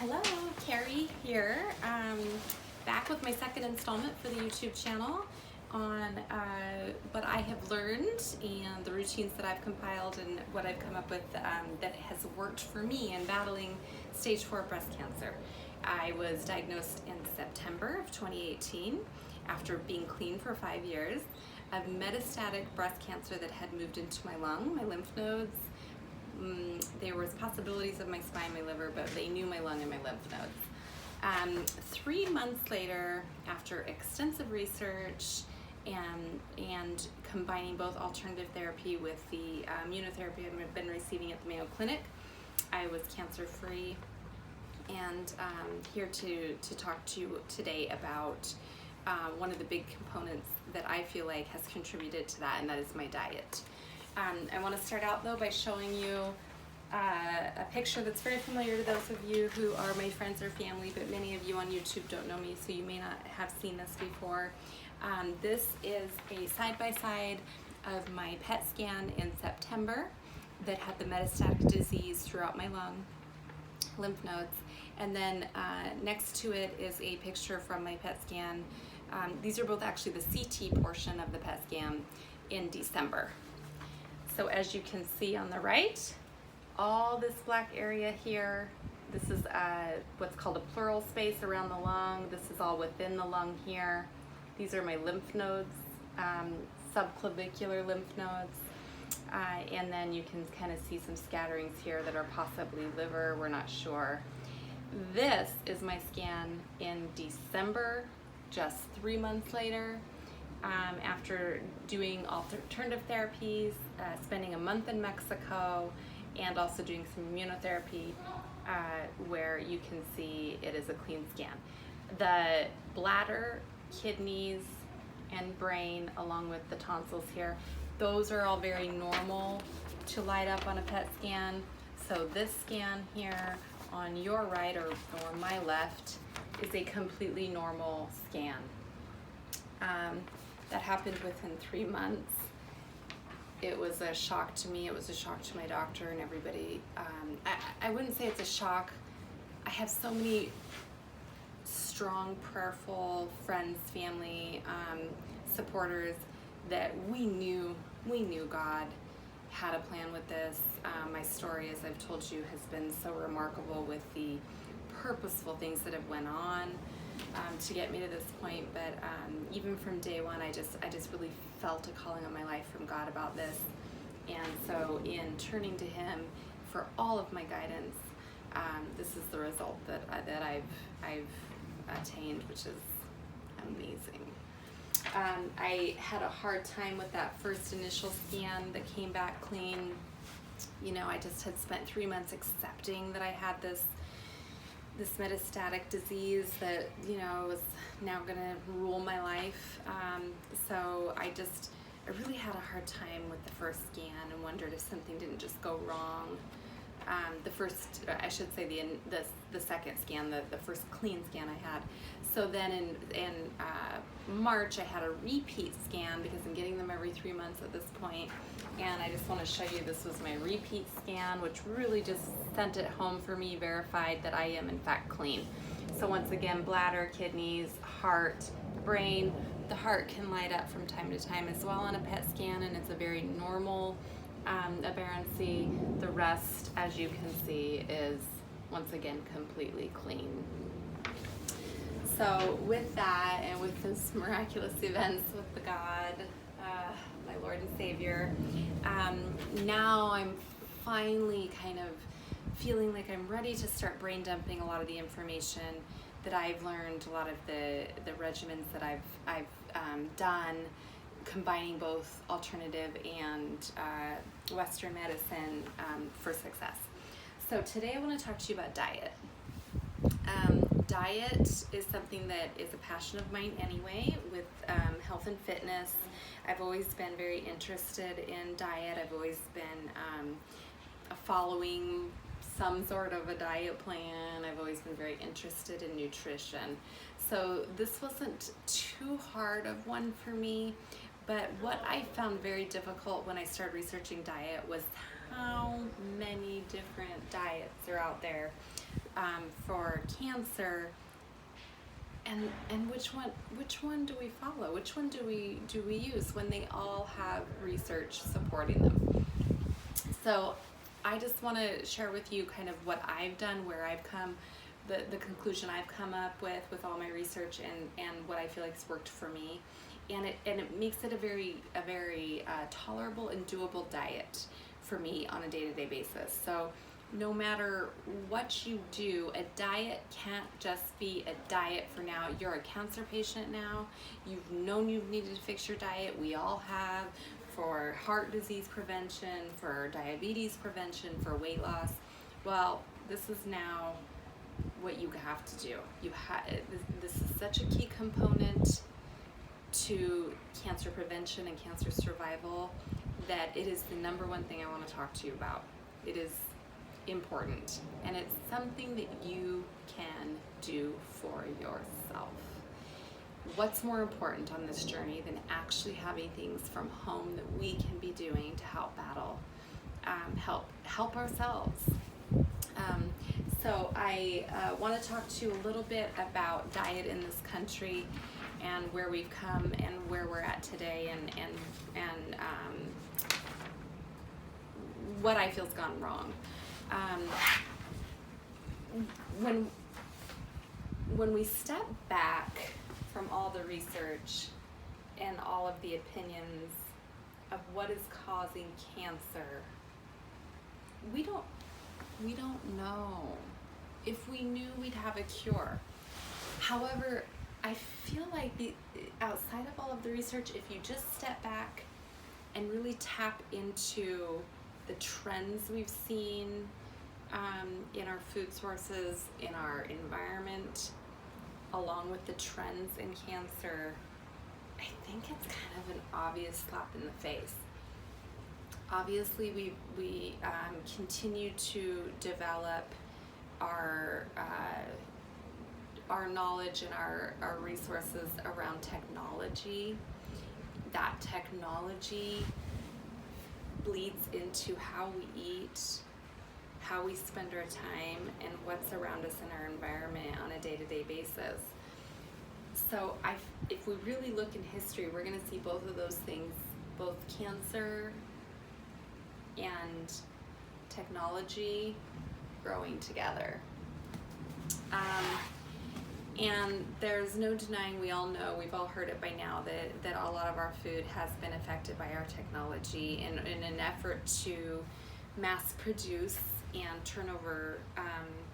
Hello, Carrie here, back with my second installment for the YouTube channel on what I have learned and the routines that I've compiled and what I've come up with that has worked for me in battling stage 4 breast cancer. I was diagnosed in September of 2018 after being clean for 5 years of metastatic breast cancer that had moved into my lung, my lymph nodes. There was possibilities of my spine, my liver, but they knew my lung and my lymph nodes. 3 months later, after extensive research and combining both alternative therapy with the immunotherapy I've been receiving at the Mayo Clinic, I was cancer-free. And here to talk to you today about one of the big components that I feel like has contributed to that, and that is my diet. I want to start out though by showing you a picture that's very familiar to those of you who are my friends or family, but many of you on YouTube don't know me, so you may not have seen this before. This is a side-by-side of my PET scan in September that had the metastatic disease throughout my lung, lymph nodes, and then next to it is a picture from my PET scan. These are both actually the CT portion of the PET scan in December. So as you can see on the right, all this black area here, this is what's called a pleural space around the lung. This is all within the lung here. These are my lymph nodes, subclavicular lymph nodes. And then you can kind of see some scatterings here that are possibly liver, we're not sure. This is my scan in December, just 3 months later. After doing alternative therapies, spending a month in Mexico, and also doing some immunotherapy, where you can see it is a clean scan. The bladder, kidneys, and brain, along with the tonsils here, those are all very normal to light up on a PET scan. So this scan here on your right or my left is a completely normal scan. That happened within 3 months. It was a shock to me. It was a shock to my doctor and everybody. I wouldn't say it's a shock. I have so many strong, prayerful friends, family, supporters that we knew God had a plan with this. My story, as I've told you, has been so remarkable with the purposeful things that have went on to get me to this point, but even from day one, I just really felt a calling on my life from God about this, and so in turning to Him for all of my guidance, this is the result that I've attained, which is amazing. I had a hard time with that first initial scan that came back clean. You know, I just had spent 3 months accepting that I had this metastatic disease that, you know, was now gonna rule my life. So I really had a hard time with the first scan and wondered if something didn't just go wrong. I should say the second scan, the first clean scan I had. So then in March I had a repeat scan because I'm getting them every 3 months at this point. And I just want to show you, this was my repeat scan, which really just sent it home for me, verified that I am in fact clean. So once again, bladder, kidneys, heart, brain. The heart can light up from time to time as well on a PET scan, and it's a very normal aberrancy. The rest, as you can see, is once again completely clean. So with that, and with those miraculous events with the God, my Lord and Savior, now I'm finally kind of feeling like I'm ready to start brain dumping a lot of the information that I've learned, a lot of the regimens that I've done, combining both alternative and Western medicine for success. So today I want to talk to you about diet. Diet is something that is a passion of mine anyway, with health and fitness. I've always been very interested in diet. I've always been following some sort of a diet plan. I've always been very interested in nutrition. So this wasn't too hard of one for me, but what I found very difficult when I started researching diet was how many different diets are out there. for cancer, and which one do we follow? Which one do we use when they all have research supporting them? So I just want to share with you kind of what I've done, where I've come, the conclusion I've come up with all my research, and what I feel like has worked for me, and it makes it a very tolerable and doable diet for me on a day-to-day basis. So no matter what you do, a diet can't just be a diet for now. You're a cancer patient now. You've known you've needed to fix your diet. We all have, for heart disease prevention, for diabetes prevention, for weight loss. Well, this is now what you have to do. This is such a key component to cancer prevention and cancer survival that it is the number one thing I want to talk to you about. It is important, and it's something that you can do for yourself. What's more important on this journey than actually having things from home that we can be doing to help battle, help ourselves? So I want to talk to you a little bit about diet in this country, and where we've come and where we're at today, and what I feel's gone wrong. When we step back from all the research and all of the opinions of what is causing cancer, we don't know. If we knew, we'd have a cure. However, I feel like outside of all of the research, if you just step back and really tap into the trends we've seen in our food sources, in our environment, along with the trends in cancer, I think it's kind of an obvious slap in the face. Obviously, we continue to develop our knowledge and our resources around technology. That technology bleeds into how we eat, how we spend our time, and what's around us in our environment on a day-to-day basis. So if we really look in history, we're going to see both of those things, both cancer and technology, growing together. And there's no denying, we all know, we've all heard it by now, that a lot of our food has been affected by our technology in an effort to mass produce and turn over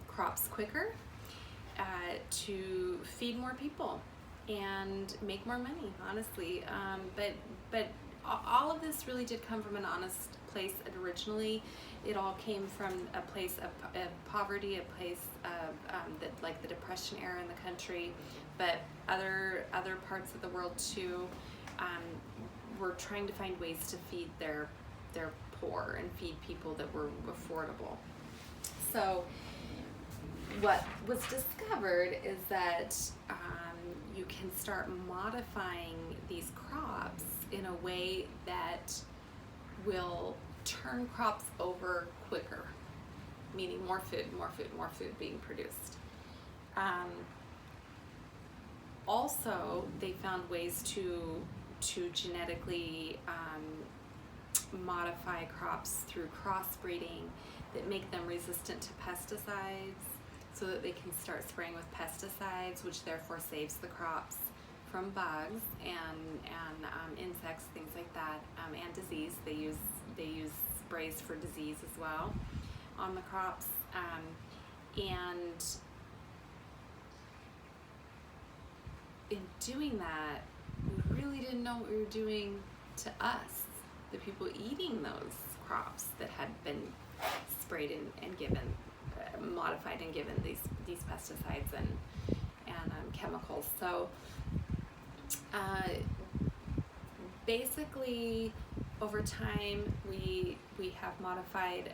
crops quicker, to feed more people and make more money, honestly. But all of this really did come from an honest place originally. It all came from a place of poverty, a place of like the Depression era in the country, but other parts of the world too were trying to find ways to feed their poor and feed people that were affordable. So what was discovered is that you can start modifying these crops in a way that will turn crops over quicker, meaning more food being produced. Also, they found ways to genetically modify crops through crossbreeding that make them resistant to pesticides, so that they can start spraying with pesticides, which therefore saves the crops from bugs and insects, things like that, and disease. They use sprays for disease as well on the crops, and in doing that, we really didn't know what we were doing to us, the people eating those crops that had been sprayed and given, modified and given these pesticides and chemicals. So basically, over time, we have modified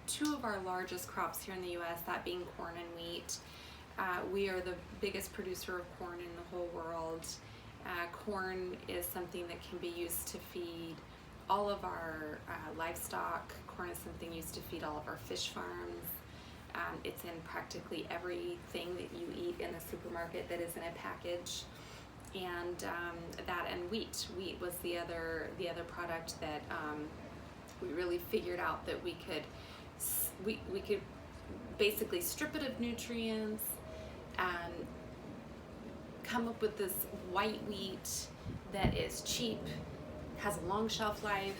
two of our largest crops here in the U.S., that being corn and wheat. We are the biggest producer of corn in the whole world. Corn is something that can be used to feed all of our livestock. Corn is something used to feed all of our fish farms. It's in practically everything that you eat in the supermarket that is in a package. And that and wheat. Wheat was the other product that we really figured out that we could basically strip it of nutrients and come up with this white wheat that is cheap, has a long shelf life,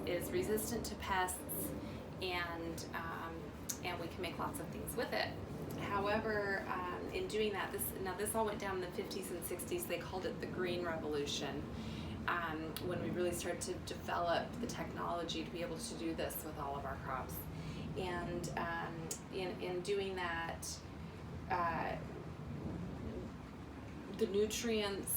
is resistant to pests, and we can make lots of things with it. However, in doing that, this all went down in the 50s and 60s. They called it the Green Revolution, when we really started to develop the technology to be able to do this with all of our crops. And in doing that, the nutrients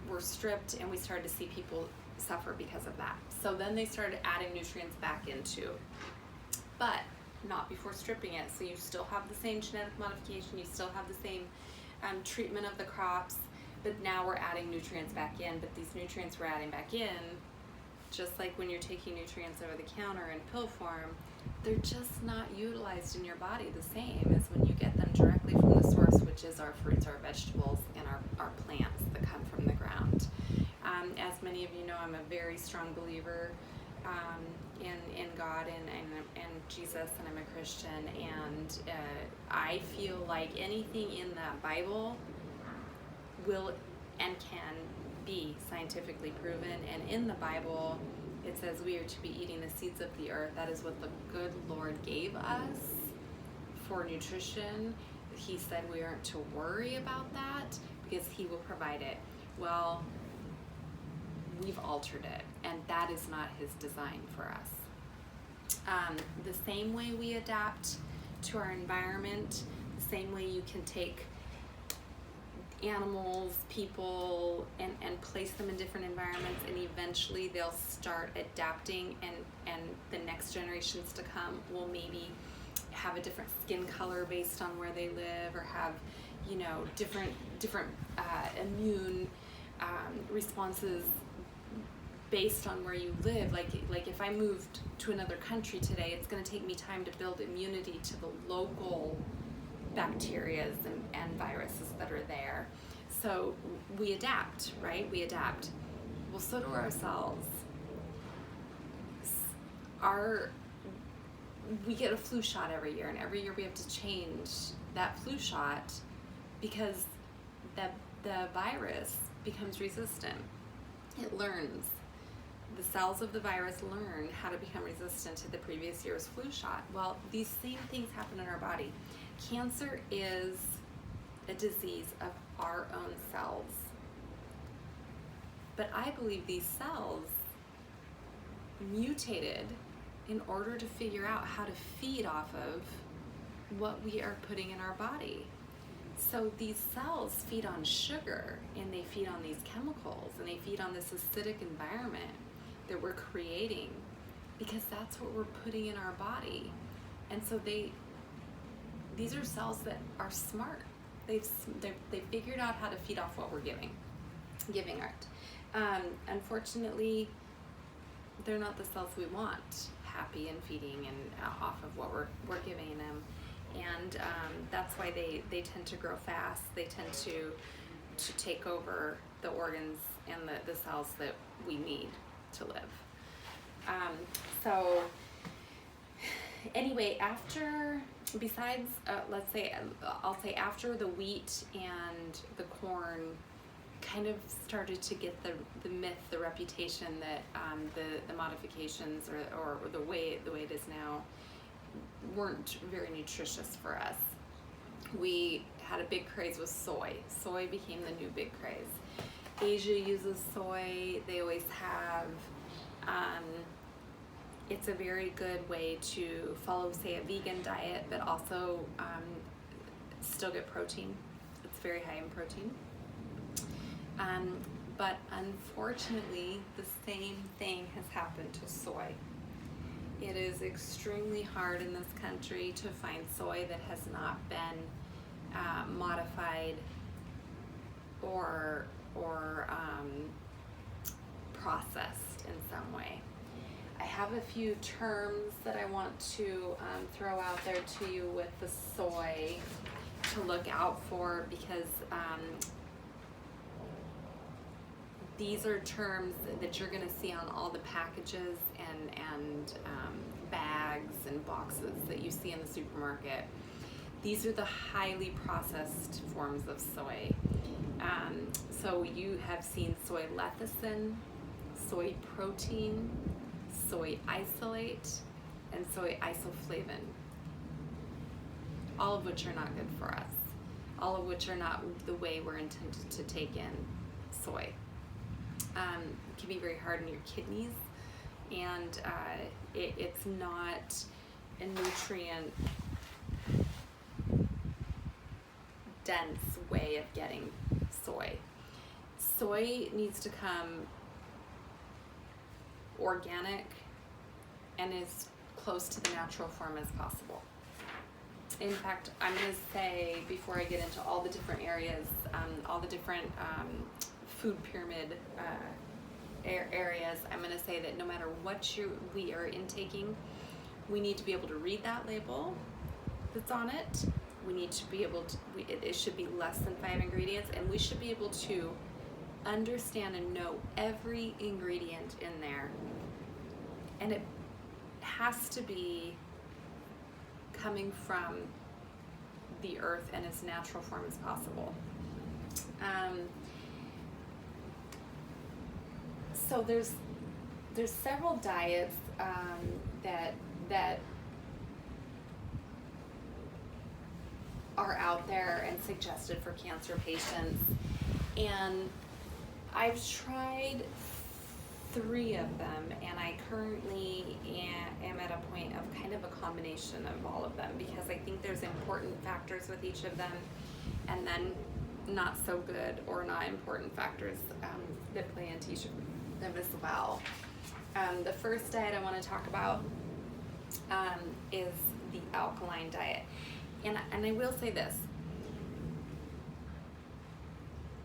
were stripped, and we started to see people suffer because of that. So then they started adding nutrients back into, but not before stripping it. So you still have the same genetic modification, you still have the same treatment of the crops, but now we're adding nutrients back in. But these nutrients we're adding back in, just like when you're taking nutrients over the counter in pill form, they're just not utilized in your body the same as when you get them directly from the source, which is our fruits, our vegetables, and our plants that come from the ground. As many of you know, I'm a very strong believer in God and Jesus, and I'm a Christian, and I feel like anything in that Bible will and can be scientifically proven. And in the Bible, it says we are to be eating the seeds of the earth. That is what the good Lord gave us for nutrition. He said we aren't to worry about that because He will provide it. Well, we've altered it, and that is not His design for us. The same way we adapt to our environment, the same way you can take animals, people, and place them in different environments, and eventually they'll start adapting, and the next generations to come will maybe have a different skin color based on where they live, or have, you know, different immune responses based on where you live. Like if I moved to another country today, it's going to take me time to build immunity to the local bacterias and viruses that are there. So we adapt, right? We adapt. Well, so do our cells. We get a flu shot every year, and every year we have to change that flu shot because the virus becomes resistant. It learns. The cells of the virus learn how to become resistant to the previous year's flu shot. Well, these same things happen in our body. Cancer is a disease of our own cells. But I believe these cells mutated in order to figure out how to feed off of what we are putting in our body. So these cells feed on sugar, and they feed on these chemicals, and they feed on this acidic environment that we're creating because that's what we're putting in our body. And so these are cells that are smart. They've figured out how to feed off what we're giving it. Unfortunately, they're not the cells we want, happy and feeding and off of what we're giving them. And that's why they tend to grow fast. They tend to take over the organs and the cells that we need to live. So anyway, besides, I'll say after the wheat and the corn kind of started to get the myth, the reputation that the modifications or the way it is now weren't very nutritious for us. We had a big craze with soy. Soy became the new big craze. Asia uses soy. They always have. It's a very good way to follow, say, a vegan diet, but also still get protein. It's very high in protein. But unfortunately, the same thing has happened to soy. It is extremely hard in this country to find soy that has not been modified or processed in some way. I have a few terms that I want to throw out there to you with the soy to look out for, because these are terms that you're going to see on all the packages and bags and boxes that you see in the supermarket. These are the highly processed forms of soy. So you have seen soy lecithin, soy protein, soy isolate, and soy isoflavin, all of which are not good for us, all of which are not the way we're intended to take in soy. It can be very hard on your kidneys, and it's not a nutrient dense way of getting soy. Soy needs to come organic and as close to the natural form as possible. In fact, I'm going to say, before I get into all the different areas, all the different food pyramid areas, I'm going to say that no matter what we are intaking, we need to be able to read that label that's on it. We need to be able to, it should be less than 5 ingredients, and we should be able to understand and know every ingredient in there. And it has to be coming from the earth in its natural form as possible. So there's several diets that are out there and suggested for cancer patients, and I've tried 3 of them, and I currently am at a point of kind of a combination of all of them, because I think there's important factors with each of them, and then not so good or not important factors that play into each of them as well. The first diet I want to talk about is the alkaline diet. And I will say this,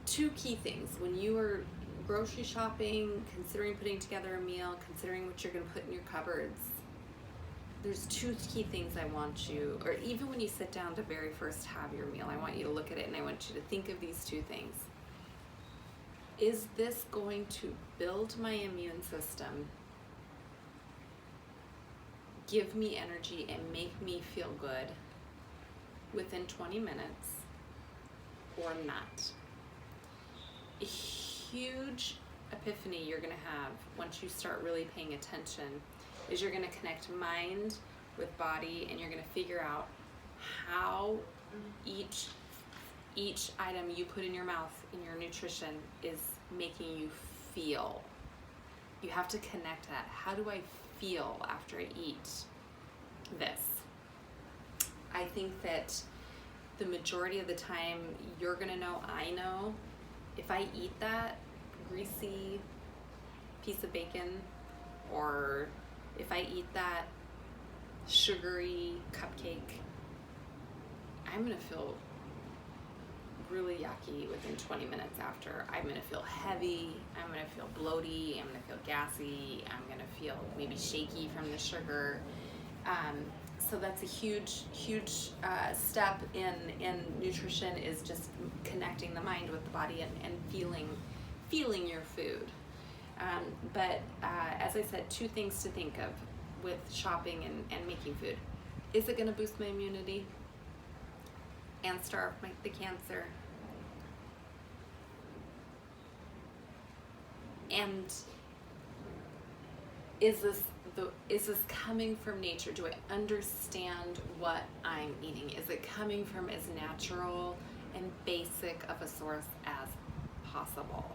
2 key things when you are grocery shopping, considering putting together a meal, considering what you're going to put in your cupboards, there's 2 key things I want you, or even when you sit down to very first have your meal, I want you to look at it and I want you to think of these 2 things. Is this going to build my immune system, give me energy, and make me feel good within 20 minutes, or not? A huge epiphany you're going to have once you start really paying attention is you're going to connect mind with body, and you're going to figure out how each item you put in your mouth in your nutrition is making you feel. You have to connect that. How do I feel after I eat this? I think that the majority of the time you're going to know, I know, if I eat that greasy piece of bacon, or if I eat that sugary cupcake, I'm going to feel really yucky within 20 minutes after. I'm going to feel heavy, I'm going to feel bloaty, I'm going to feel gassy, I'm going to feel maybe shaky from the sugar. So that's a huge step in nutrition, is just connecting the mind with the body and feeling your food. But as I said, 2 things to think of with shopping and making food. Is it going to boost my immunity and starve the cancer? And is this coming from nature? Do I understand what I'm eating? Is it coming from as natural and basic of a source as possible?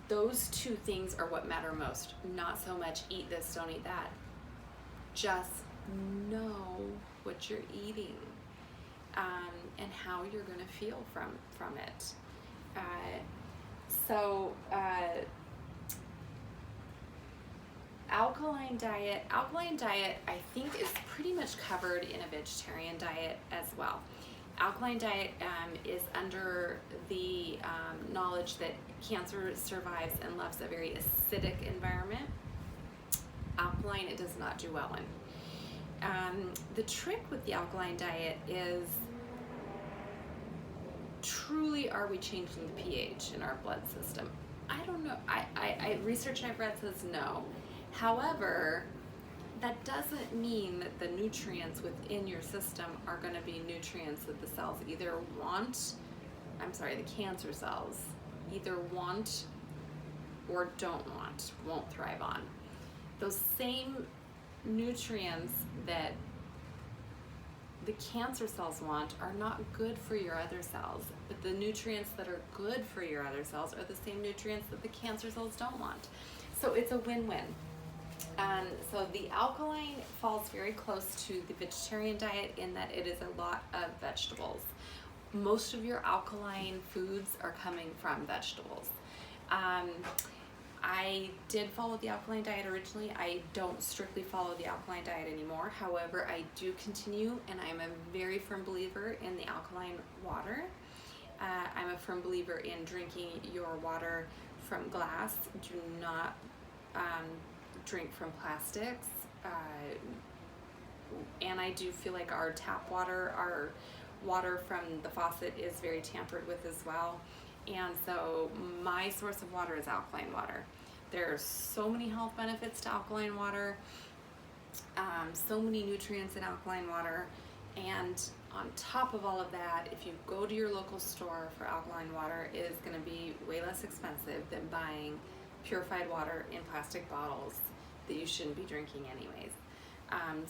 Those 2 things are what matter most. Not so much eat this, don't eat that. Just know what you're eating, and how you're going to feel from it. Alkaline diet, I think, is pretty much covered in a vegetarian diet as well. Alkaline diet is under the knowledge that cancer survives and loves a very acidic environment. Alkaline it does not do well in. The trick with the alkaline diet is, truly are we changing the pH in our blood system? I don't know. Research I've read says no. However, that doesn't mean that the nutrients within your system are going to be nutrients that the cells either want, the cancer cells either want or don't want, won't thrive on. Those same nutrients that the cancer cells want are not good for your other cells, but the nutrients that are good for your other cells are the same nutrients that the cancer cells don't want. So it's a win-win. So the alkaline falls very close to the vegetarian diet in that it is a lot of vegetables. Most of your alkaline foods are coming from vegetables. I did follow the alkaline diet originally. I don't strictly follow the alkaline diet anymore. However, I do continue, and I'm a very firm believer in the alkaline water. I'm a firm believer in drinking your water from glass. Do not drink from plastics. And I do feel like our tap water, our water from the faucet is very tampered with as well. And so my source of water is alkaline water. There are so many health benefits to alkaline water, so many nutrients in alkaline water, and on top of all of that, if you go to your local store for alkaline water, it is going to be way less expensive than buying purified water in plastic bottles that you shouldn't be drinking anyways.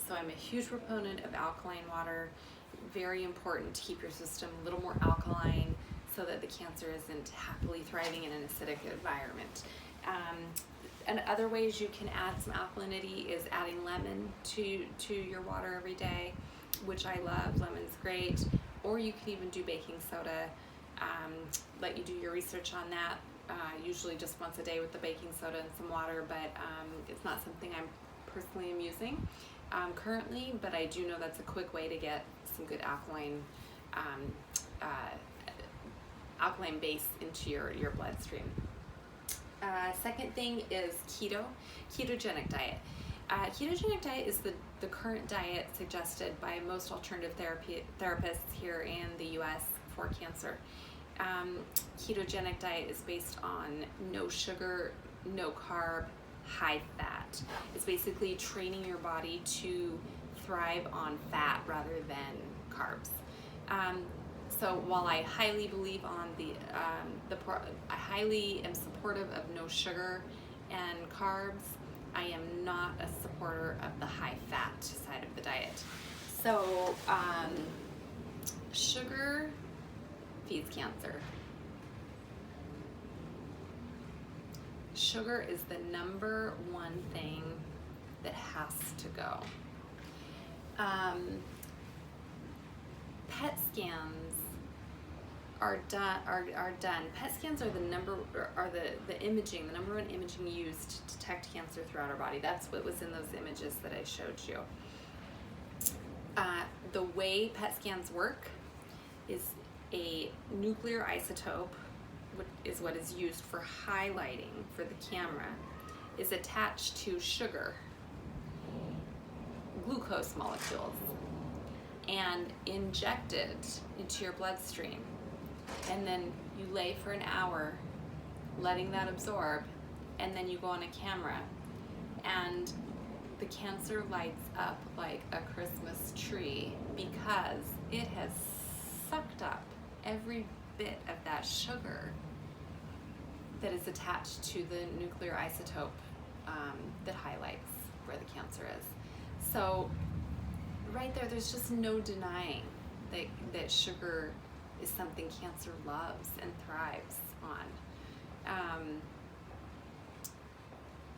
So I'm a huge proponent of alkaline water. Very important to keep your system a little more alkaline so that the cancer isn't happily thriving in an acidic environment. And other ways you can add some alkalinity is adding lemon to your water every day, which I love. Lemon's great. Or you can even do baking soda. Let you do your research on that. Usually just once a day with the baking soda and some water, but it's not something I'm personally am using currently, but I do know that's a quick way to get some good alkaline base into your bloodstream. Second thing is ketogenic diet. Ketogenic diet is the current diet suggested by most alternative therapists here in the US for cancer. Ketogenic diet is based on no sugar, no carb, high fat. It's basically training your body to thrive on fat rather than carbs. So while I highly believe on I highly am supportive of no sugar and carbs, I am not a supporter of the high fat side of the diet. So sugar feeds cancer. Sugar is the number one thing that has to go. PET scans are done. PET scans are the number one imaging used to detect cancer throughout our body. That's what was in those images that I showed you. The way PET scans work is a nuclear isotope, which is what is used for highlighting for the camera, is attached to sugar, glucose molecules, and injected into your bloodstream. And then you lay for an hour, letting that absorb, and then you go on a camera, and the cancer lights up like a Christmas tree because it has sucked up every bit of that sugar that is attached to the nuclear isotope that highlights where the cancer is. So right there's just no denying that sugar is something cancer loves and thrives on.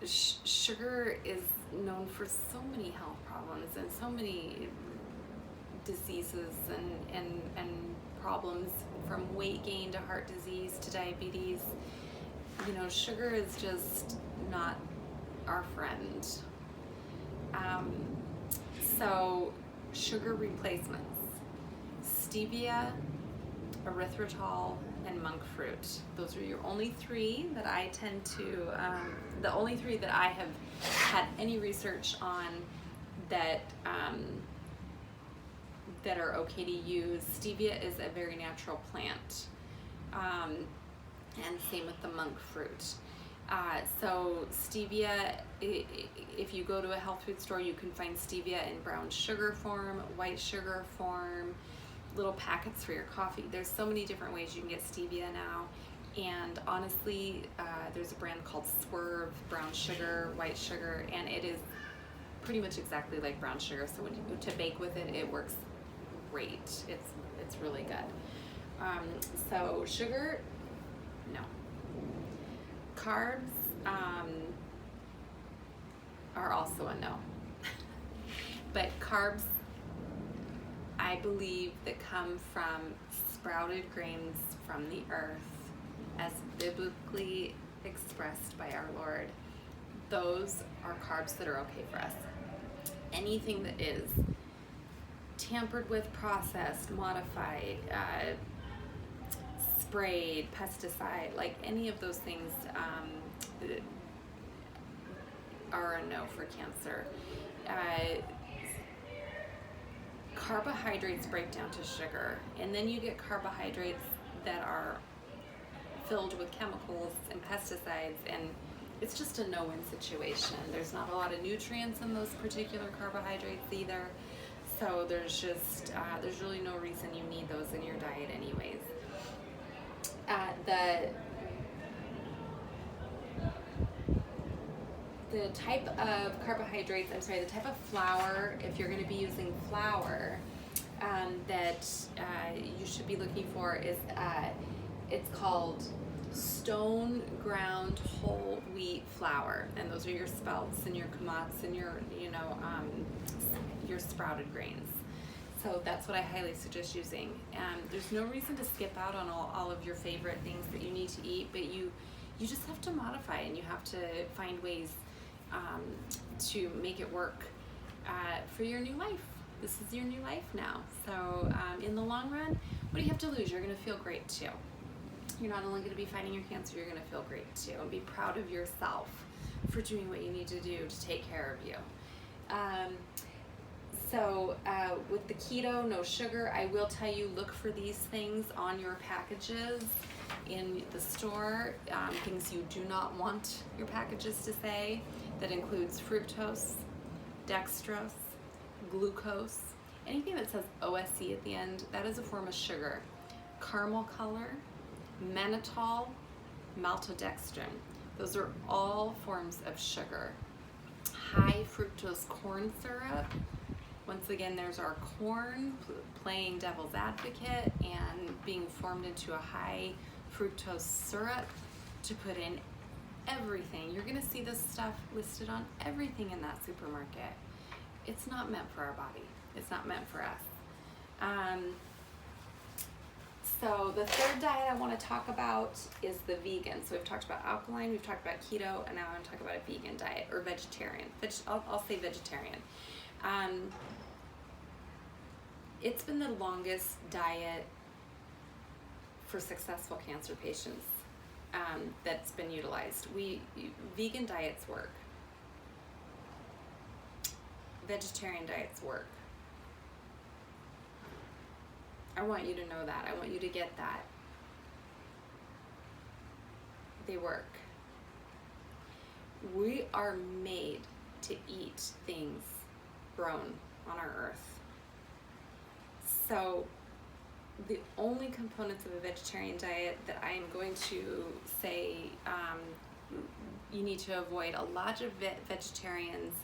Sugar is known for so many health problems and so many diseases and problems, from weight gain to heart disease to diabetes. You know, sugar is just not our friend. So sugar replacements, stevia, erythritol, and monk fruit. Those are your only three that I tend to, the only three that I have had any research on that that are okay to use. Stevia is a very natural plant, and same with the monk fruit. So stevia, if you go to a health food store, you can find stevia in brown sugar form, white sugar form, little packets for your coffee. There's so many different ways you can get stevia now. And honestly, there's a brand called Swerve, brown sugar, white sugar, and it is pretty much exactly like brown sugar. So when you to bake with it, it works great. It's really good. So sugar, no. Carbs are also a no. But carbs, I believe, that come from sprouted grains from the earth, as biblically expressed by our Lord, those are carbs that are okay for us. Anything that is tampered with, processed, modified, sprayed, pesticide, like any of those things are a no for cancer. Carbohydrates break down to sugar, and then you get carbohydrates that are filled with chemicals and pesticides, and it's just a no-win situation. There's not a lot of nutrients in those particular carbohydrates either, so there's just there's really no reason you need those in your diet anyways. The type of carbohydrates, the type of flour, if you're going to be using flour, that you should be looking for is, it's called stone ground whole wheat flour, and those are your spelts and your kamats and your sprouted grains. So that's what I highly suggest using. There's no reason to skip out on all of your favorite things that you need to eat, but you just have to modify, and you have to find ways to make it work for your new life. This is your new life now. So in the long run, what do you have to lose? You're going to feel great too. You're not only going to be fighting your cancer, you're going to feel great too, and be proud of yourself for doing what you need to do to take care of you. So with the keto, no sugar, I will tell you, look for these things on your packages in the store, things you do not want your packages to say. That includes fructose, dextrose, glucose, anything that says OSE at the end, that is a form of sugar. Caramel color, mannitol, maltodextrin, those are all forms of sugar. High fructose corn syrup, once again, there's our corn playing devil's advocate and being formed into a high fructose syrup to put in everything. You're going to see this stuff listed on everything in that supermarket. It's not meant for our body. It's not meant for us. So the third diet I want to talk about is the vegan. So we've talked about alkaline, we've talked about keto, and now I want to talk about a vegan diet, or vegetarian. I'll say vegetarian. It's been the longest diet for successful cancer patients that's been utilized. Vegan diets work. Vegetarian diets work. I want you to know that. I want you to get that. They work. We are made to eat things grown on our earth. So the only components of a vegetarian diet that I am going to say you need to avoid, a lot of vegetarians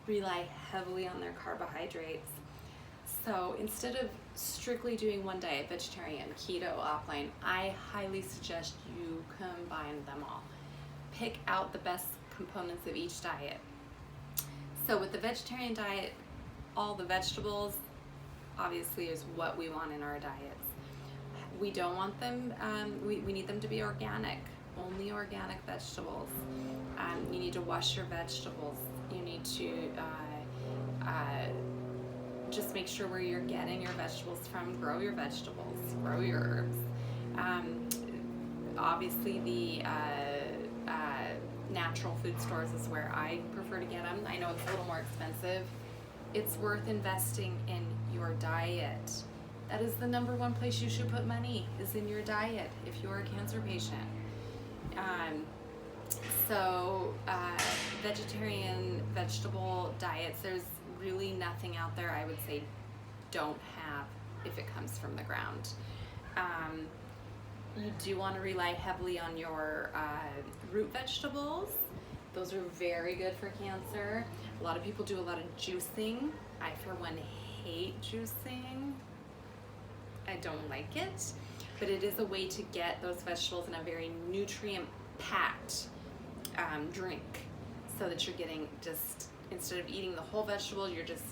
rely heavily on their carbohydrates. So instead of strictly doing one diet, vegetarian, keto, alkaline, I highly suggest you combine them all. Pick out the best components of each diet. So with the vegetarian diet, all the vegetables obviously is what we want in our diets. We don't want them, we need them to be organic, only organic vegetables. You need to wash your vegetables. You need to just make sure where you're getting your vegetables from. Grow your vegetables, grow your herbs. Obviously, the natural food stores is where I prefer to get them. I know it's a little more expensive. It's worth investing in your diet. That is the number one place you should put money, is in your diet if you're a cancer patient. Vegetarian vegetable diets, there's really nothing out there I would say don't have if it comes from the ground. You do want to rely heavily on your root vegetables. Those are very good for cancer. A lot of people do a lot of juicing. I, for one, hate juicing. I don't like it, but it is a way to get those vegetables in a very nutrient-packed drink, so that you're getting, just instead of eating the whole vegetable, you're just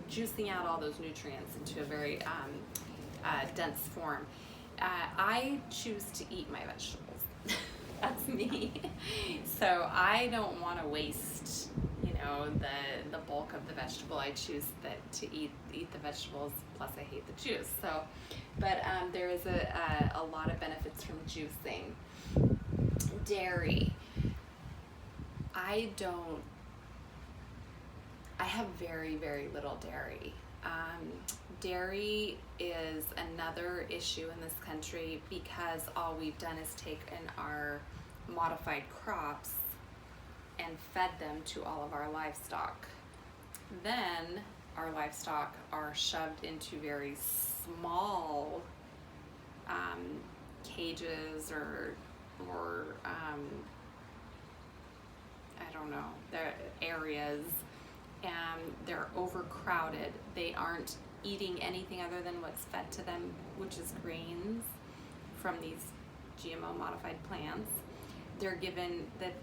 juicing out all those nutrients into a very dense form. I choose to eat my vegetables. That's me. So I don't want to waste, the bulk of the vegetable. I choose to eat the vegetables, plus I hate the juice. So, but there is a lot of benefits from juicing. Dairy. I have very, very little dairy. Dairy is another issue in this country because all we've done is taken our modified crops and fed them to all of our livestock. Then our livestock are shoved into very small cages or I don't know, their areas, and they're overcrowded. They aren't eating anything other than what's fed to them, which is grains from these GMO modified plants. The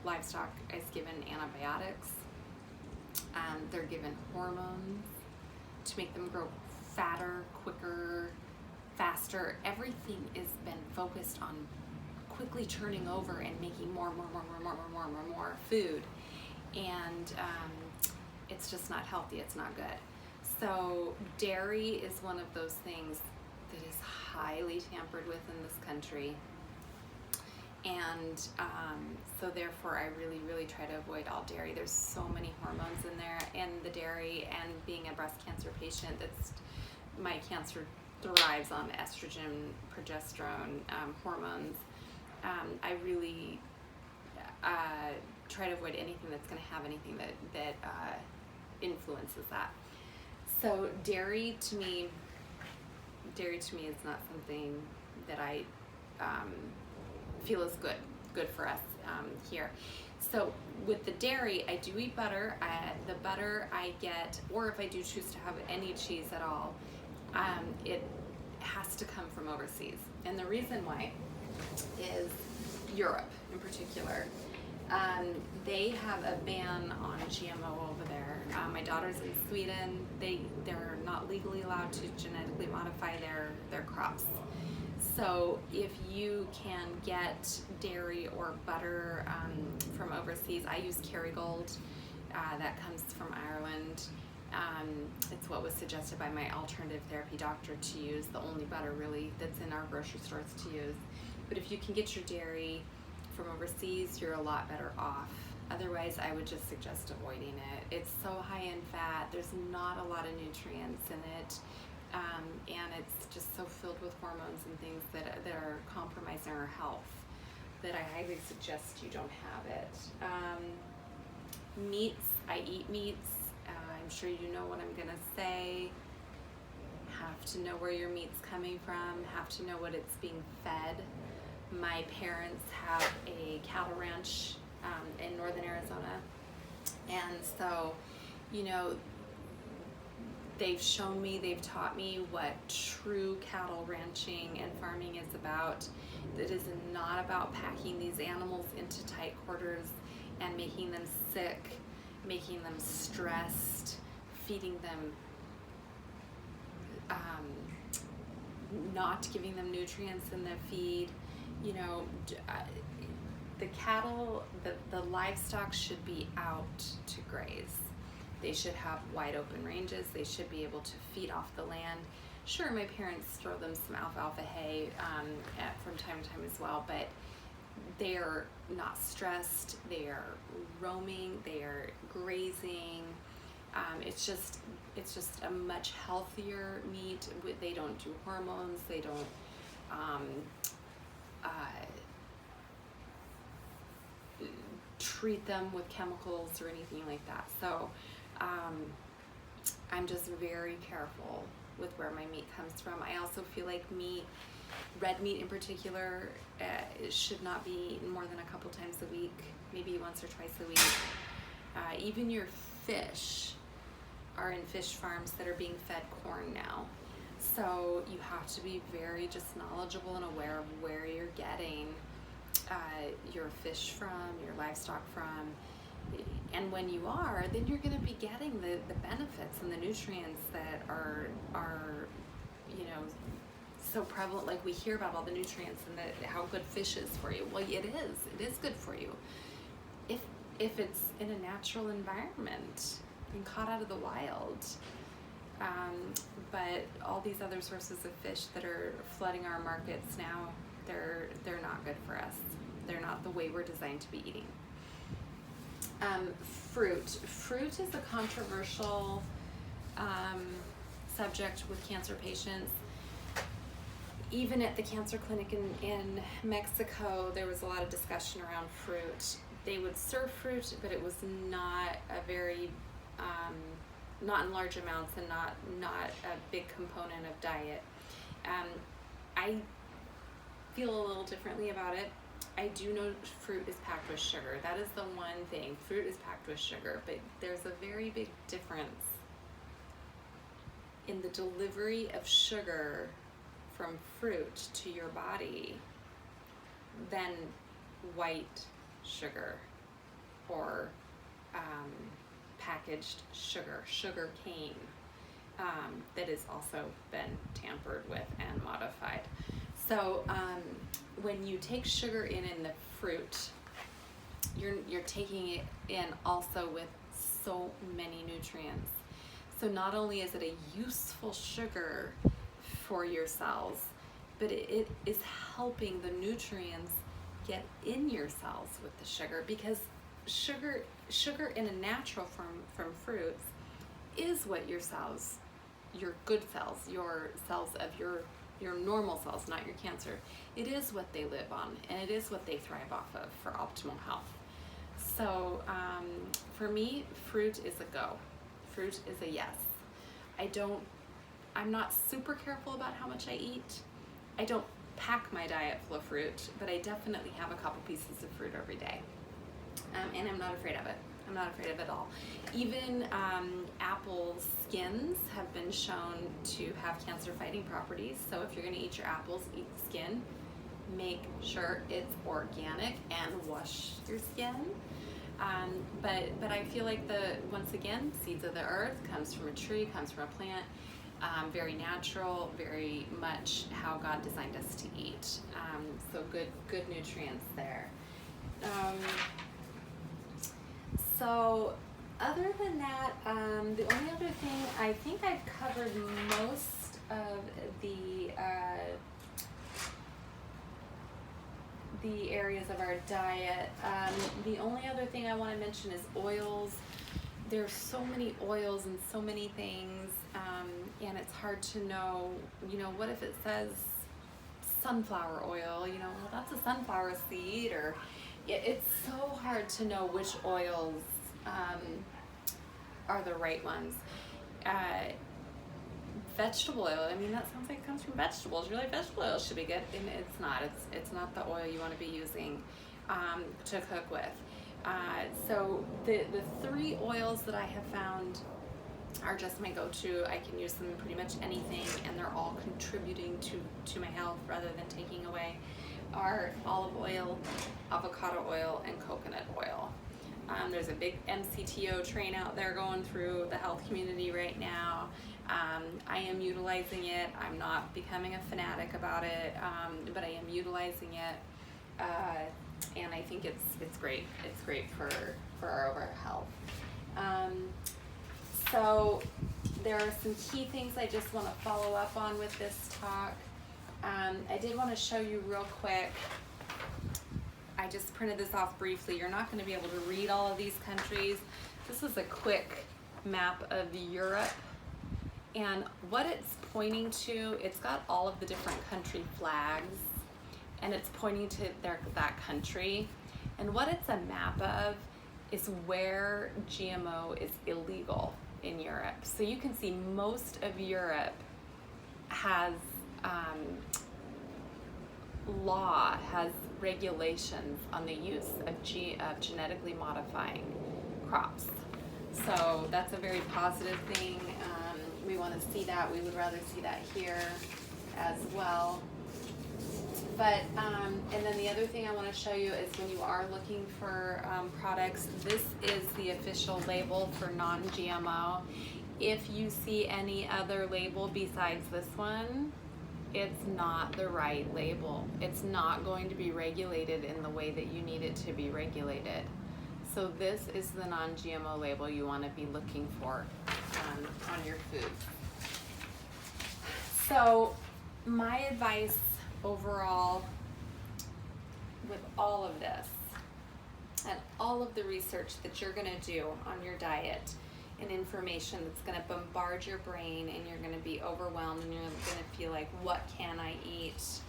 livestock is given antibiotics. They're given hormones to make them grow fatter, quicker, faster. Everything has been focused on quickly turning over and making more food, and it's just not healthy. It's not good. So dairy is one of those things that is highly tampered with in this country, and so therefore I really try to avoid all dairy. There's so many hormones in there, and the dairy, and being a breast cancer patient, my cancer thrives on estrogen, progesterone, hormones. I really try to avoid anything that's going to have anything that influences that. So dairy to me is not something that I feel is good for us here. So with the dairy, I do eat butter. The butter I get, or if I do choose to have any cheese at all, it has to come from overseas. And the reason why is Europe in particular. They have a ban on GMO over there. My daughter's in Sweden. They're not legally allowed to genetically modify their crops. So if you can get dairy or butter from overseas, I use Kerrygold. That comes from Ireland. It's what was suggested by my alternative therapy doctor to use, the only butter really that's in our grocery stores to use. But if you can get your dairy from overseas, you're a lot better off. Otherwise, I would just suggest avoiding it. It's so high in fat, there's not a lot of nutrients in it, and it's just so filled with hormones and things that are compromising our health, that I highly suggest you don't have it. Meats, I eat meats. I'm sure you know what I'm gonna say. Have to know where your meat's coming from, have to know what it's being fed. My parents have a cattle ranch in northern Arizona, and so, they've taught me what true cattle ranching and farming is about. It is not about packing these animals into tight quarters and making them sick, making them stressed, feeding them, not giving them nutrients in the feed. The cattle, the livestock should be out to graze. They should have wide open ranges. They should be able to feed off the land. Sure, my parents throw them some alfalfa hay from time to time as well, but they're not stressed. They are roaming. They are grazing. It's just a much healthier meat. They don't do hormones. They don't treat them with chemicals or anything like that. So I'm just very careful with where my meat comes from. I also feel like red meat in particular, it should not be eaten more than a couple times a week, maybe once or twice a week. Even your fish are in fish farms that are being fed corn now. So you have to be very just knowledgeable and aware of where you're getting your fish from, your livestock from. And when you are, then you're going to be getting the benefits and the nutrients that are so prevalent. Like we hear about all the nutrients and how good fish is for you. Well, it is good for you if it's in a natural environment and caught out of the wild. But all these other sources of fish that are flooding our markets now, they're not good for us. They're not the way we're designed to be eating. Fruit is a controversial subject with cancer patients. Even at the cancer clinic in Mexico, there was a lot of discussion around fruit. They would serve fruit, but it was not a very, not in large amounts and not a big component of diet. I feel a little differently about it. I do know fruit is packed with sugar. That is the one thing. Fruit is packed with sugar, but there's a very big difference in the delivery of sugar from fruit to your body than white sugar or packaged sugar cane that has also been tampered with and modified. So when you take sugar in the fruit, you're taking it in also with so many nutrients. So not only is it a useful sugar for your cells, but it is helping the nutrients get in your cells with the sugar, because sugar in a natural form from fruits is what your cells, your good cells, your cells of your normal cells, not your cancer, it is what they live on, and it is what they thrive off of for optimal health. So for me, fruit is a go. Fruit is a yes. I'm not super careful about how much I eat. I don't pack my diet full of fruit, but I definitely have a couple pieces of fruit every day. And I'm not afraid of it. I'm not afraid of it at all. Even apple skins have been shown to have cancer-fighting properties. So if you're going to eat your apples, eat the skin. Make sure it's organic and wash your skin. But I feel like once again, seeds of the earth comes from a tree, comes from a plant. Very natural, very much how God designed us to eat. So good nutrients there. So other than that, the only other thing, I think I've covered most of the areas of our diet. The only other thing I want to mention is oils. There's so many oils and so many things, and it's hard to know, what if it says sunflower oil, well, that's a sunflower seed, or it's so hard to know which oils are the right ones. Vegetable oil, that sounds like it comes from vegetables. Really, vegetable oil should be good, and it's not. It's not the oil you want to be using to cook with. So the three oils that I have found are just my go-to. I can use them in pretty much anything, and they're all contributing to my health rather than taking away, are olive oil, avocado oil, and coconut oil. There's a big MCTO train out there going through the health community right now. I am utilizing it. I'm not becoming a fanatic about it, but I am utilizing it, and I think it's great. It's great for our overall health. So there are some key things I just want to follow up on with this talk. I did want to show you real quick. I just printed this off briefly. You're not going to be able to read all of these countries. This is a quick map of Europe. And what it's pointing to, it's got all of the different country flags, and it's pointing to that country. And what it's a map of is where GMO is illegal in Europe. So you can see most of Europe has law, has regulations on the use of genetically modifying crops. So that's a very positive thing. We want to see that. We would rather see that here as well. But, and then the other thing I want to show you is when you are looking for products, this is the official label for non-GMO. If you see any other label besides this one, it's not the right label. It's not going to be regulated in the way that you need it to be regulated. So this is the non-GMO label you want to be looking for on your food. So my advice overall with all of this and all of the research that you're going to do on your diet and information that's going to bombard your brain, and you're going to be overwhelmed and you're going to feel like, what can I eat?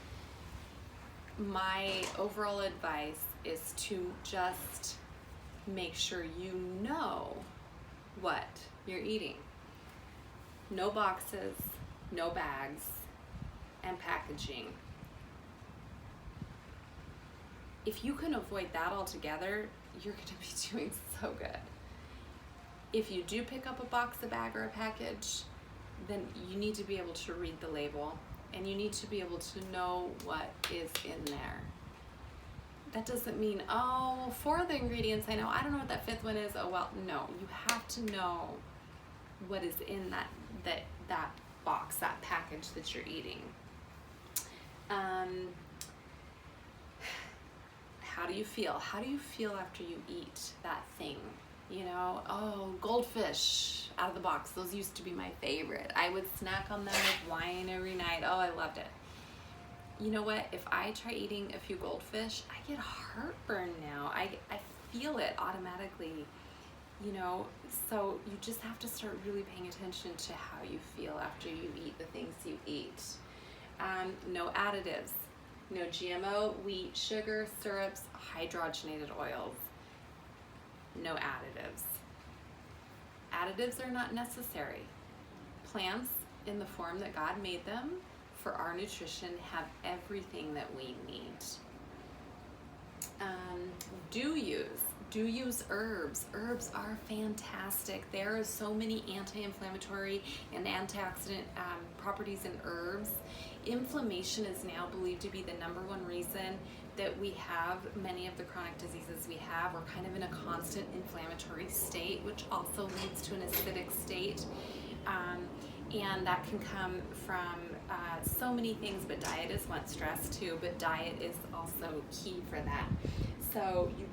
My overall advice is to just make sure you know what you're eating. No boxes, no bags, and packaging. If you can avoid that altogether, you're going to be doing so good. If you do pick up a box, a bag, or a package, then you need to be able to read the label, and you need to be able to know what is in there. That doesn't mean, oh, 4 of the ingredients I know, I don't know what that 5th one is. Oh, well, no, you have to know what is in that box, that package that you're eating. How do you feel? How do you feel after you eat that thing? You know, oh, goldfish out of the box. Those used to be my favorite. I would snack on them with wine every night. Oh, I loved it. You know what? If I try eating a few goldfish, I get heartburn now. I feel it automatically, you know. So you just have to start really paying attention to how you feel after you eat the things you eat. No additives, no GMO, wheat, sugar, syrups, hydrogenated oils. No additives. Additives are not necessary. Plants, in the form that God made them for our nutrition, have everything that we need. Do use herbs. Herbs are fantastic. There are so many anti-inflammatory and antioxidant properties in herbs. Inflammation is now believed to be the #1 reason that we have many of the chronic diseases we have. We're kind of in a constant inflammatory state, which also leads to an acidic state. And that can come from so many things, but diet is one. Stress too, but diet is also key for that. So you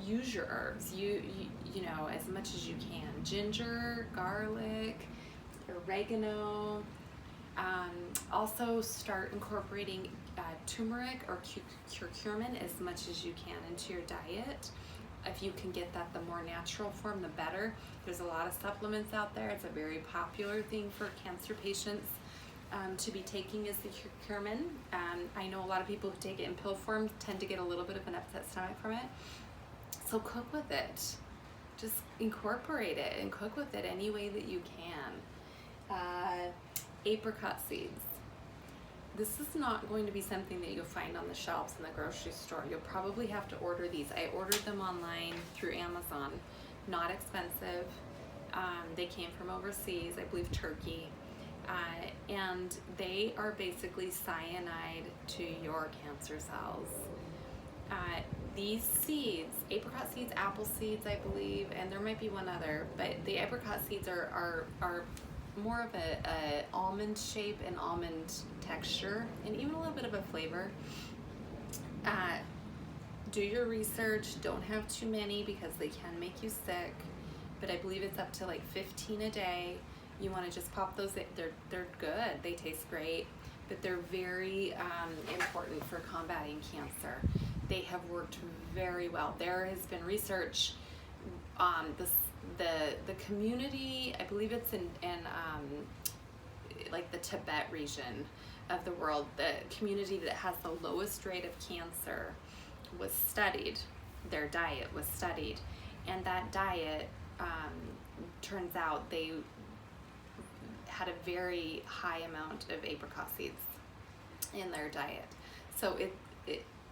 use your herbs, you know, as much as you can. Ginger, garlic, oregano. Also start incorporating turmeric or curcumin as much as you can into your diet. If you can get that the more natural form, the better. There's a lot of supplements out there. It's a very popular thing for cancer patients to be taking is the curcumin. I know a lot of people who take it in pill form tend to get a little bit of an upset stomach from it. So cook with it. Just incorporate it and cook with it any way that you can. Apricot seeds. This is not going to be something that you'll find on the shelves in the grocery store. You'll probably have to order these. I ordered them online through Amazon. Not expensive. They came from overseas, I believe Turkey. And they are basically cyanide to your cancer cells. These seeds, apricot seeds, apple seeds, I believe, and there might be one other, but the apricot seeds are more of a almond shape and almond texture, and even a little bit of a flavor. Do your research. Don't have too many because they can make you sick. but I believe it's up to like 15 a day. You want to just pop those in. They're good. They taste great, but they're very important for combating cancer. They have worked very well. There has been research on the community. I believe it's in like the Tibet region of the world. The community that has the lowest rate of cancer was studied. Their diet was studied, and that diet turns out they had a very high amount of apricot seeds in their diet. So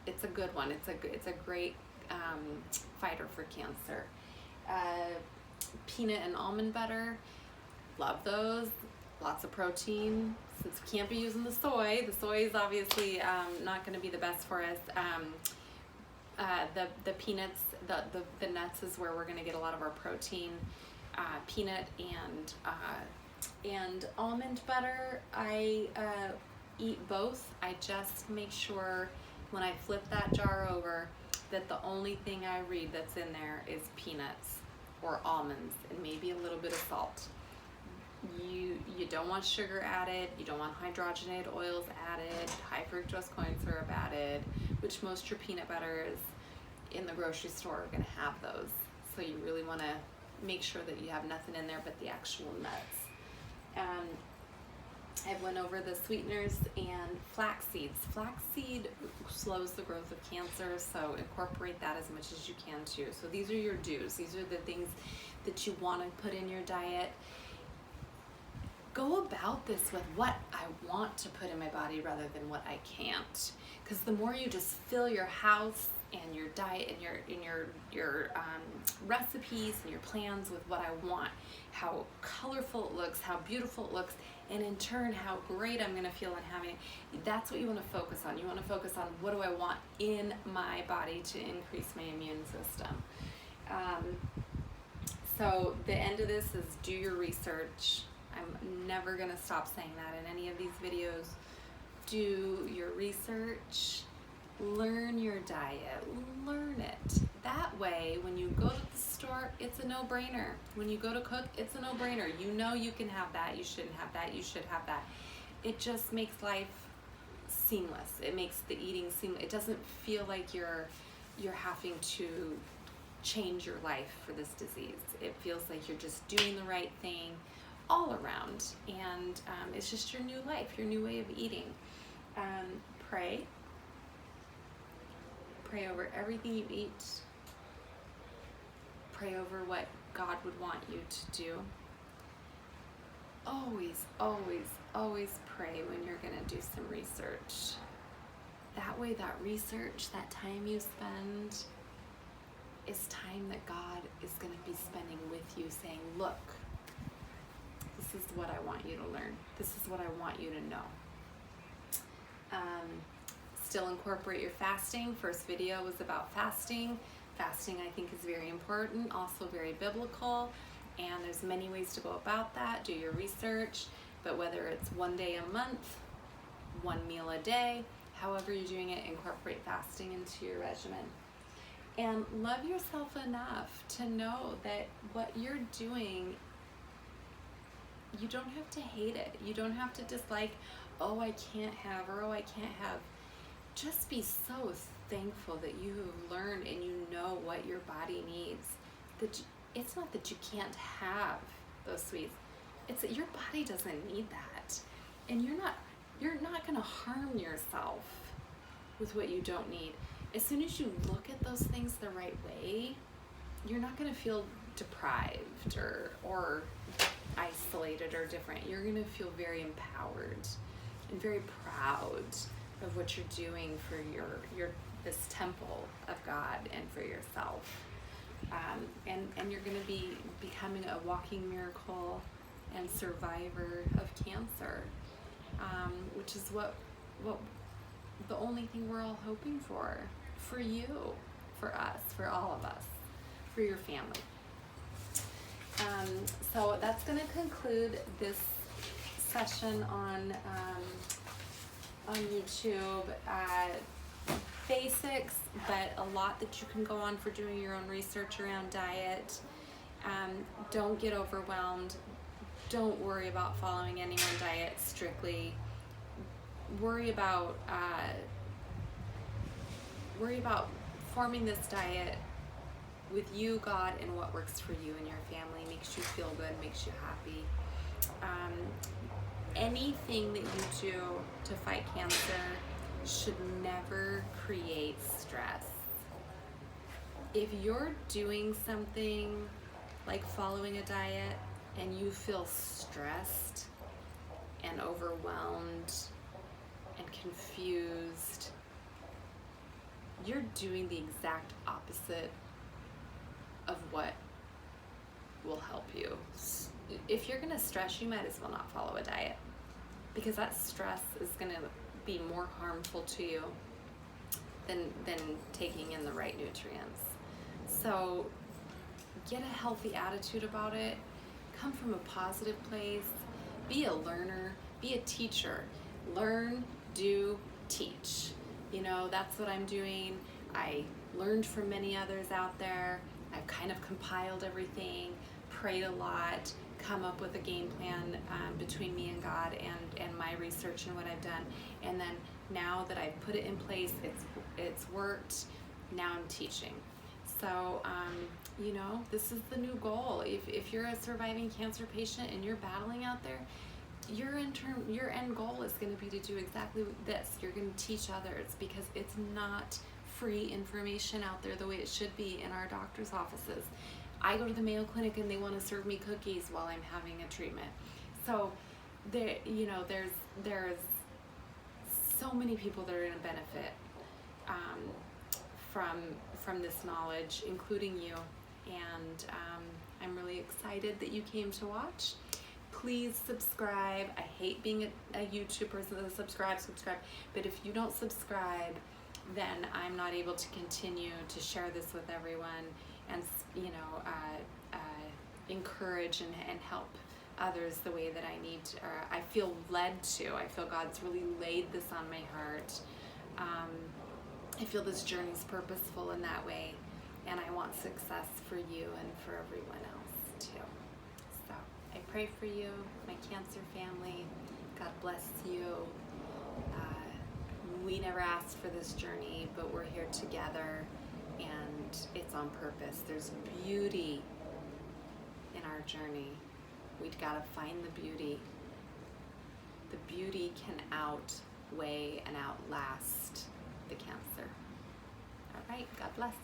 it's a good one. It's a great fighter for cancer. Peanut and almond butter, love those. Lots of protein. Since we can't be using the soy is obviously not going to be the best for us. The peanuts, the nuts is where we're going to get a lot of our protein. Peanut and almond butter, I eat both. I just make sure when I flip that jar over that the only thing I read that's in there is peanuts or almonds and maybe a little bit of salt. You don't want sugar added, you don't want hydrogenated oils added, high fructose corn syrup added, which most your peanut butters in the grocery store are going to have those. So you really want to make sure that you have nothing in there but the actual nuts. I went over the sweeteners and flax seeds. Flaxseed slows the growth of cancer, so incorporate that as much as you can too. So these are your do's. These are the things that you want to put in your diet. Go about this with what I want to put in my body rather than what I can't. Because the more you just fill your house and your diet and your recipes and your plans with what I want, how colorful it looks, how beautiful it looks, and in turn how great I'm gonna feel in having it, that's what you wanna focus on. You wanna focus on what do I want in my body to increase my immune system. So the end of this is do your research. I'm never gonna stop saying that in any of these videos. Do your research. Learn your diet, learn it. That way, when you go to the store, it's a no-brainer. When you go to cook, it's a no-brainer. You know you can have that, you shouldn't have that, you should have that. It just makes life seamless. It makes the eating seamless. It doesn't feel like you're having to change your life for this disease. It feels like you're just doing the right thing all around, and it's just your new life, your new way of eating. Pray over everything you eat. Pray over what God would want you to do. Always, always, always pray when you're gonna do some research. That way, that research, that time you spend, is time that God is gonna be spending with you, saying, look, this is what I want you to learn. This is what I want you to know. Still incorporate your fasting. First video was about fasting. Fasting, I think, is very important, also very biblical, and there's many ways to go about that. Do your research, but whether it's one day a month, one meal a day, however you're doing it, incorporate fasting into your regimen. And love yourself enough to know that what you're doing, you don't have to hate it. You don't have to dislike, oh, I can't have, or oh, I can't have. Just be so thankful that you have learned and you know what your body needs. That it's not that you can't have those sweets. It's that your body doesn't need that. And you're not gonna harm yourself with what you don't need. As soon as you look at those things the right way, you're not gonna feel deprived or isolated or different. You're gonna feel very empowered and very proud of what you're doing for your this temple of God and for yourself. And you're gonna be becoming a walking miracle and survivor of cancer, which is what the only thing we're all hoping for you, for us, for all of us, for your family. So that's going to conclude this session on YouTube. Basics, but a lot that you can go on for doing your own research around diet. Don't get overwhelmed. Don't worry about following any one diet strictly. Worry about forming this diet with you, God, and what works for you and your family, makes you feel good, makes you happy. Anything that you do to fight cancer should never create stress. If you're doing something like following a diet and you feel stressed and overwhelmed and confused, you're doing the exact opposite of what will help you. If you're gonna stress, you might as well not follow a diet, because that stress is gonna be more harmful to you than taking in the right nutrients. So get a healthy attitude about it. Come from a positive place. Be a learner. Be a teacher. Learn, do, teach. You know, that's what I'm doing. I learned from many others out there. I've kind of compiled everything, prayed a lot, come up with a game plan between me and God and my research and what I've done. And then now that I've put it in place, it's worked. Now I'm teaching. So, you know, this is the new goal. If you're a surviving cancer patient and you're battling out there, your end goal is going to be to do exactly this. You're going to teach others, because it's not free information out there the way it should be in our doctor's offices. I go to the Mayo Clinic and they want to serve me cookies while I'm having a treatment. So there, you know, there's so many people that are going to benefit from this knowledge, including you. And I'm really excited that you came to watch. Please subscribe. I hate being a YouTube person that subscribe, but if you don't subscribe, then I'm not able to continue to share this with everyone and, you know, encourage and help others the way that I need to, or I feel led to. I feel God's really laid this on my heart. I feel this journey's purposeful in that way, and I want success for you and for everyone else too. So I pray for you, my cancer family. God bless you. We never asked for this journey, but we're here together, and it's on purpose. There's beauty in our journey. We've got to find the beauty. The beauty can outweigh and outlast the cancer. All right, God bless.